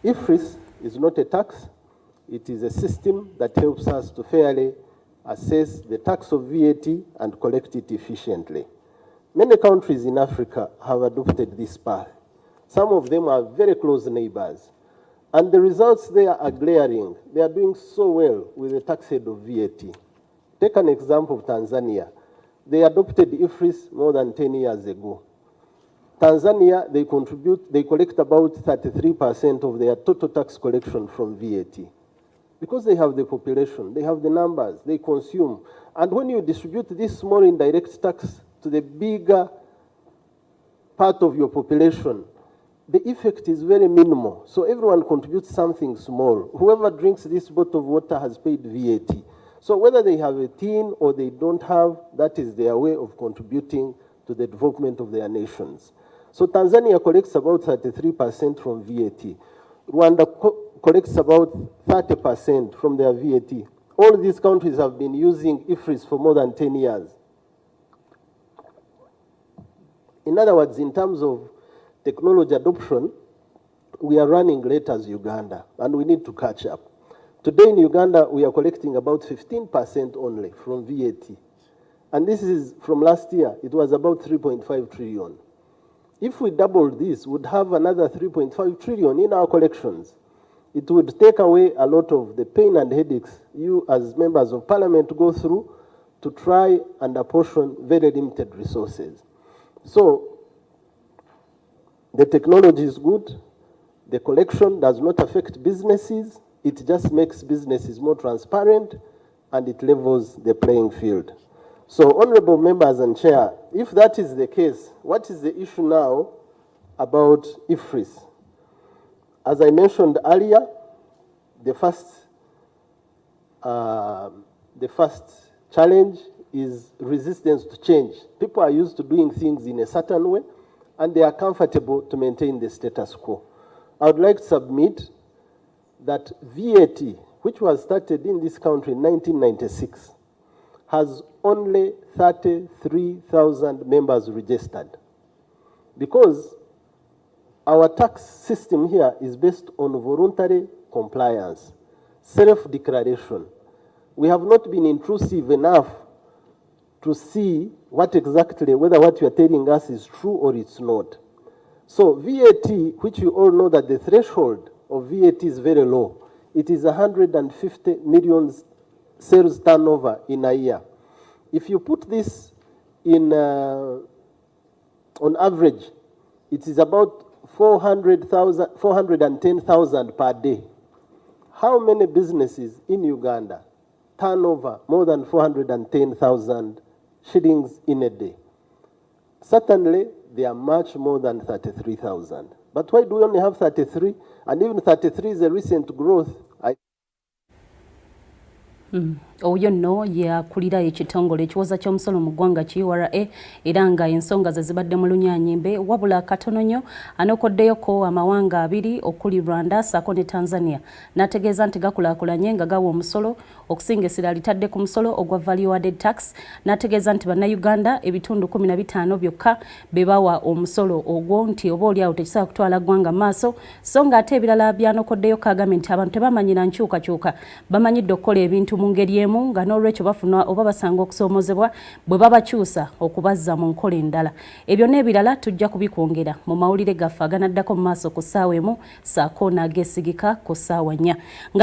IFRIS is not a tax. It is a system that helps us to fairly assess the tax of VAT and collect it efficiently. Many countries in Africa have adopted this path. Some of them are very close neighbors. And the results there are glaring. They are doing so well with the tax head of VAT. Take an example of Tanzania. They adopted IFRIS more than 10 years ago. Tanzania, they collect about 33% of their total tax collection from VAT. Because they have the population, they have the numbers, they consume. And when you distribute this small indirect tax to the bigger part of your population, the effect is very minimal. So everyone contributes something small. Whoever drinks this bottle of water has paid VAT. So whether they have a tin or they don't have, that is their way of contributing to the development of their nations. So Tanzania collects about 33% from VAT. Rwanda collects about 30% from their VAT. All these countries have been using IFRIS for more than 10 years. In other words, in terms of technology adoption, we are running late as Uganda, and we need to catch up. Today in Uganda, we are collecting about 15% only from VAT. And this is from last year. It was about 3.5 trillion. If we double this, we'd have another 3.5 trillion in our collections. It would take away a lot of the pain and headaches you as members of parliament go through to try and apportion very limited resources. So the technology is good. The collection does not affect businesses. It just makes businesses more transparent, and it levels the playing field. So, honorable members and chair, if that is the case, what is the issue now about IFRIS? As I mentioned earlier, the first challenge is resistance to change. People are used to doing things in a certain way, and they are comfortable to maintain the status quo. I would like to submit that VAT, which was started in this country in 1996, has only 33,000 members registered. Because our tax system here is based on voluntary compliance, self-declaration. We have not been intrusive enough to see what exactly, whether what you are telling us is true or it's not. So VAT, which you all know that the threshold of VAT is very low. It is 150 million sales turnover in a year. If you put this in, on average, it is about 410,000 per day. How many businesses in Uganda turn over more than 410,000 shillings in a day? Certainly, they are much more than 33,000. But why do we only have 33? And even 33 is a recent growth. Oyo nno yakulira ekitongole ekiwoza ky'omusolo mu ggwanga KRA era nga ensonga ze zibadde mu lunyaanyimbe wabula katono nnyo anokoddeyoko amawanga abiri okuli Rwanda ssaako ne Tanzania n'ategeeza nti gakulaakulanye nga gawa omusolo okusinga essira litadde ku musolo ogwa value added tax n'ategeeza nti bannayuganda ebitundu 15 byokka be bawa omusolo ogwo nti oba oliawo tekisobola kutwala ggwanga maaso so nga ate ebirala byanokoddeyoko agambye nti abantu tebamanyira nkyukakyuka bamanyidde okukola ebintu mu ngeri emu nga n'olwekyo bafuna oba basanga okusoomozebwa bwe babakyusa okubazza mu nkola endala. Ebyo n'ebirala tujja kubikwongera mu mawulire gaffe aganaddako mu maaso ku ssaawa emu ssaako n'ageesigika ku ssaawa 4.